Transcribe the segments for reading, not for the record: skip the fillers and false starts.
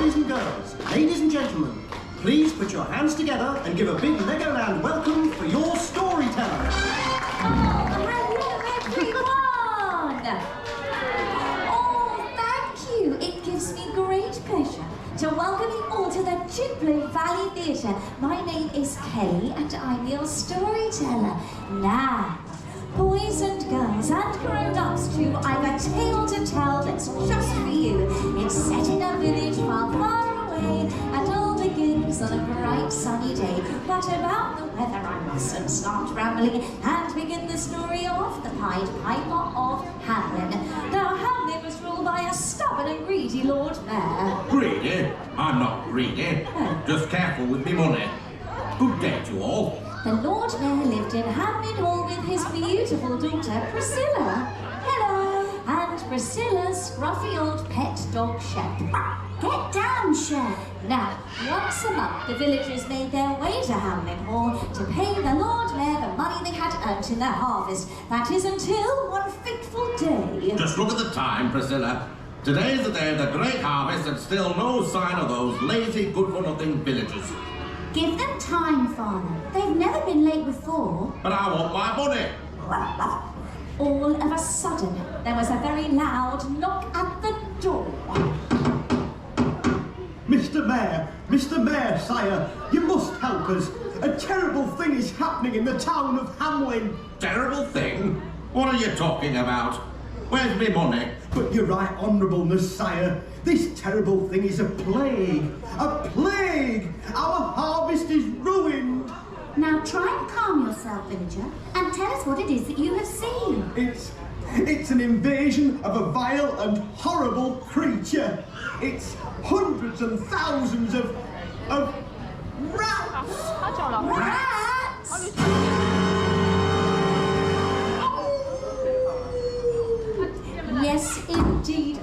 boys and girls, ladies and gentlemen, please put your hands together and give a big Legoland welcome for your storyteller. Oh, hello everyone! Oh, thank you. It gives me great pleasure to welcome you all to the Duplo Valley Theatre. My name is Kelly and I'm your storyteller. Now, boys and girls and grown-ups too, I've a tale to tell that's just for you. It's set in a village far, far away, and all begins on a bright sunny day. But about the weather I mustn't start rambling and begin the story of the Pied Piper of Hamelin. Now Hamelin was ruled by a stubborn and greedy Lord Mayor. Greedy? I'm not greedy. Just careful with me money. Good day to all. The Lord Mayor lived in Hamelin Hall with his beautiful daughter Priscilla. Hello! And Priscilla's scruffy old pet dog Shep. Get down, Shep! Now, once a month, the villagers made their way to Hamelin Hall to pay the Lord Mayor the money they had earned in their harvest. That is until one fateful day. Just look at the time, Priscilla. Today's the day of the great harvest and still no sign of those lazy, good-for-nothing villagers. Give them time, Father. They've never been late before. But I want my money. All of a sudden, there was a very loud knock at the door. Mr. Mayor, sire, you must help us. A terrible thing is happening in the town of Hamelin. Terrible thing? What are you talking about? Where's me money? But you're right, honourableness, sire. This terrible thing is a plague. A plague! Our harvest is ruined. Now try and calm yourself, villager, and tell us what it is that you have seen. It's an invasion of a vile and horrible creature. It's hundreds and thousands of rats. Rats? Yes, indeed.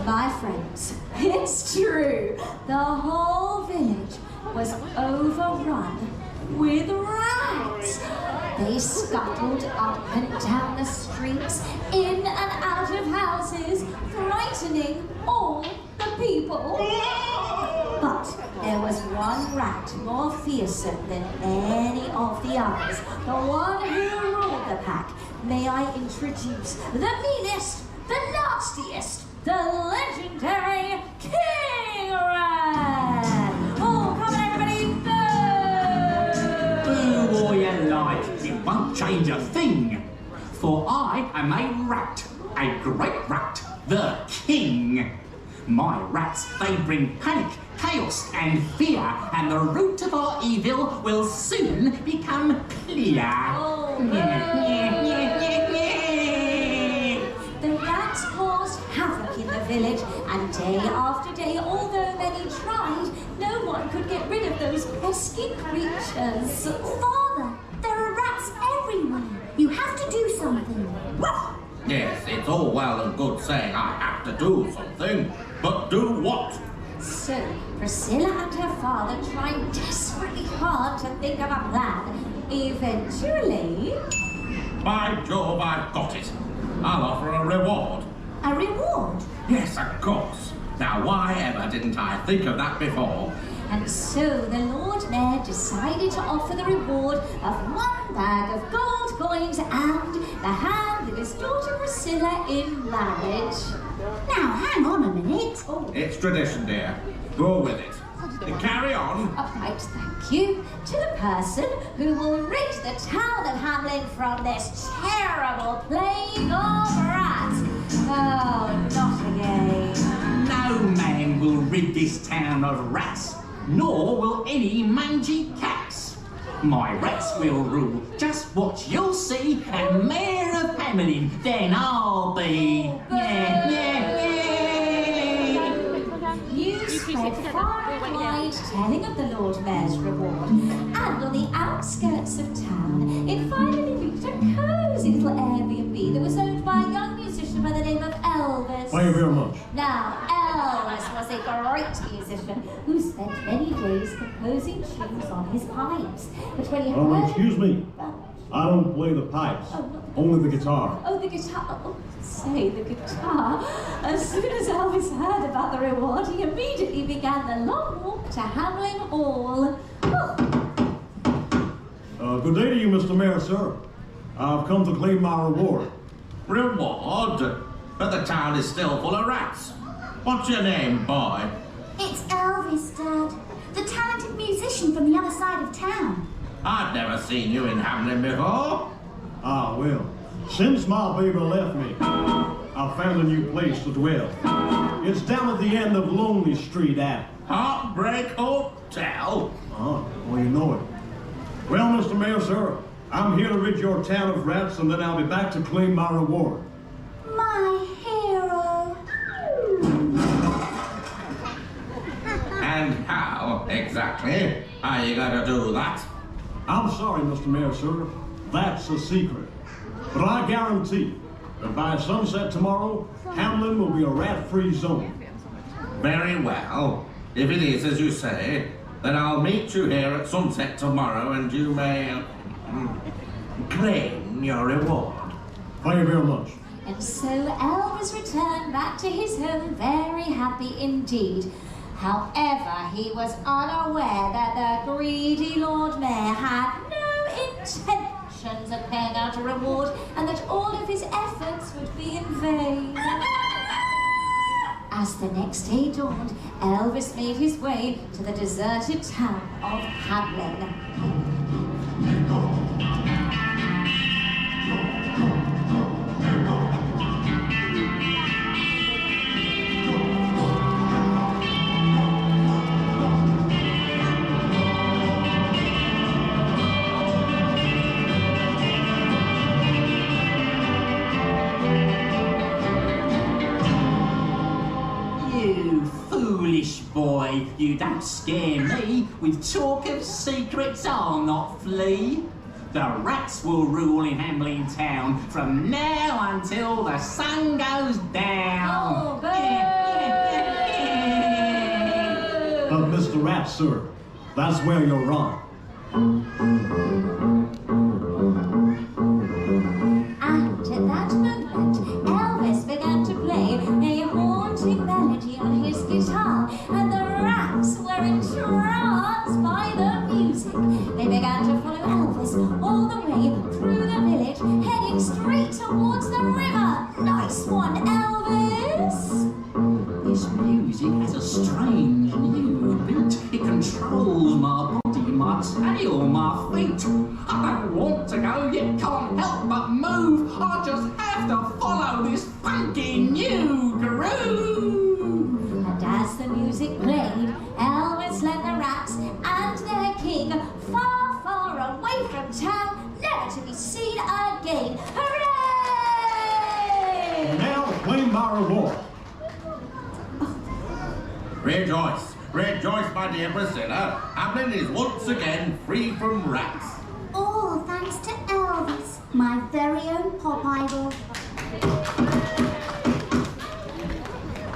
My friends, it's true. The whole village was overrun with rats. They scuttled up and down the streets, in and out of houses, frightening all the people. But there was one rat more fearsome than any of the others, the one who ruled the pack. May I introduce the meanest, the nastiest, the legendary King Rat! Oh, come on everybody, boo! Boo all you like, it won't change a thing. For I am a rat, a great rat, the king. My rats, they bring panic, chaos and fear, and the root of our evil will soon become clear. Oh, the rats caused havoc in the village, and day after day, although many tried, no one could get rid of those pesky creatures. Father, there are rats everywhere. You have to do something. Yes, it's all well and good saying I have to do something, but do what? So, Priscilla and her father tried desperately hard to think of a plan. Eventually... By Jove, I've got it. I'll offer a reward. A reward? Yes, of course. Now, why ever didn't I think of that before? And so the Lord Mayor decided to offer the reward of 1 bag of gold coins and the hand of his daughter Priscilla in marriage. Now, hang on a minute. Oh. It's tradition, dear. Go with it. Carry on. Right, thank you. To the person who will rid the town of Hamelin from this terrible plague of rats. Oh, not again. No man will rid this town of rats, nor will any mangy cats. My rats will rule, just watch you'll see, and Mayor of Hamelin, then I'll be. You spread far and wide telling of the Lord Mayor's reward, and on the outskirts of town, it finally reached a cosy little Airbnb that was owned by a young musician by the name of Elvis. Thank you very much. Now, Elvis was a great musician who spent many days composing tunes on his pipes. But when he heard... Excuse me. I don't play the pipes, only the guitar. Oh, the guitar. Oh, say, the guitar. As soon as Elvis heard about the reward, he immediately began the long walk to Hamelin Hall. Oh. Good day to you, Mr. Mayor, sir. I've come to claim my reward. Reward? But the town is still full of rats. What's your name, boy? It's Elvis, Dad. The talented musician from the other side of town. I've never seen you in Hamelin before. Ah, well, since my baby left me, I found a new place to dwell. It's down at the end of Lonely Street at Heartbreak Hotel? Oh, well, you know it. Well, Mr. Mayor, sir, I'm here to rid your town of rats, and then I'll be back to claim my reward. My hero. And how, exactly, are you going to do that? I'm sorry, Mr. Mayor, sir. That's a secret. But I guarantee that by sunset tomorrow, Hamelin will be a rat-free zone. Very well. If it is as you say, then I'll meet you here at sunset tomorrow and you may claim your reward. Thank you very much. And so Elvis returned back to his home very happy indeed. However, he was unaware that the greedy Lord Mayor had no intentions of paying out a reward and that all of his efforts would be in vain. As the next day dawned, Elvis made his way to the deserted town of Hamelin. Boy, you don't scare me with talk of secrets I'll not flee. The rats will rule in Hamelin town from now until the sun goes down. Oh, Mr. Rat, sir, that's where you're wrong. And at that moment, Elvis began to play a haunting melody on his guitar, and the rats were entranced by the music. They began to follow Elvis all the way through the village, heading straight towards the river. Nice one, Elvis! This music has a strange new beat. It controls my body, my tail, my feet. I don't want to go, yet can't help but move. I just have to follow this funky new groove. And as the music played, Elvis led the rats and their king far, far away from town, never to be seen again. Hooray! Now claim my reward. Rejoice, rejoice, my dear Priscilla. Hamelin is once again free from rats. All thanks to Elvis, my very own pop idol.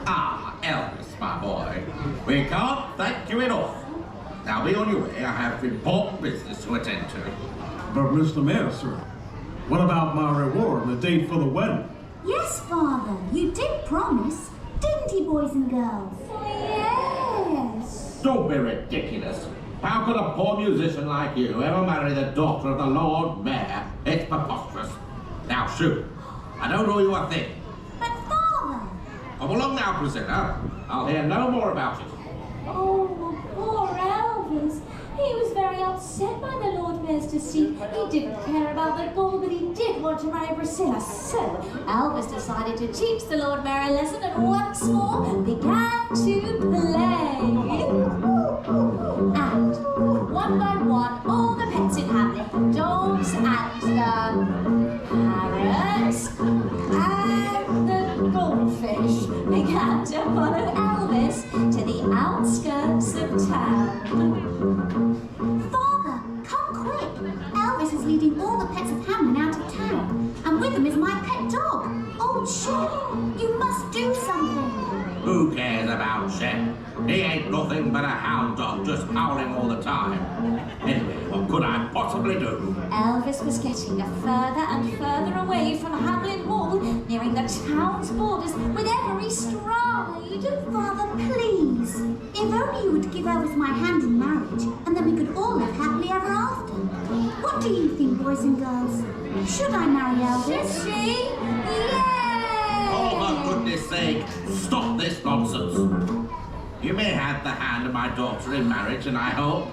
Ah, Elvis, my boy. We can't thank you enough. Now be on your way. I have important business to attend to. But, Mr. Mayor, sir, what about my reward and the date for the wedding? Yes, Father, you did promise, didn't he, boys and girls? Yes. Don't be ridiculous. How could a poor musician like you ever marry the daughter of the Lord Mayor? It's preposterous. Now shoot. I don't owe you a thing. But Father... Come along now, Priscilla. I'll hear no more about it. Oh, poor Elvis. He was very upset by the Lord Mayor's deceit. He didn't care about the gold, but he did want to marry Priscilla. So Elvis decided to teach the Lord Mayor a lesson and once more began to play. And one by one, all the pets in Hamelin, the dogs and the parrots and the goldfish, began to follow Elvis to the outskirts of town. Father, come quick! Elvis is leading all the pets of Hamelin out of town. And with him is my pet dog, Old Shep. You must do something. Who cares about Shep? He ain't nothing but a hound dog just howling all the time. Anyway, what could I possibly do? Elvis was getting further and further away from Hamelin Hall, nearing the town's borders with every stride. Father, please. If only you would give Elvis my hand in marriage, and then we could all live happily ever after. What do you think, boys and girls? Should I marry Elvis? Should she? Yay! Oh, for goodness sake, stop this nonsense. You may have the hand of my daughter in marriage, and I hope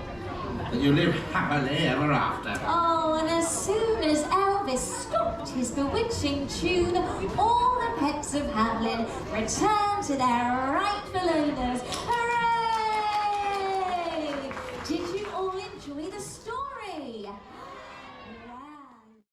that you live happily ever after. Oh, and as soon as Elvis stopped his bewitching tune, all the pets of Hamelin returned to their rightful owners. Hooray! Did you all enjoy the story?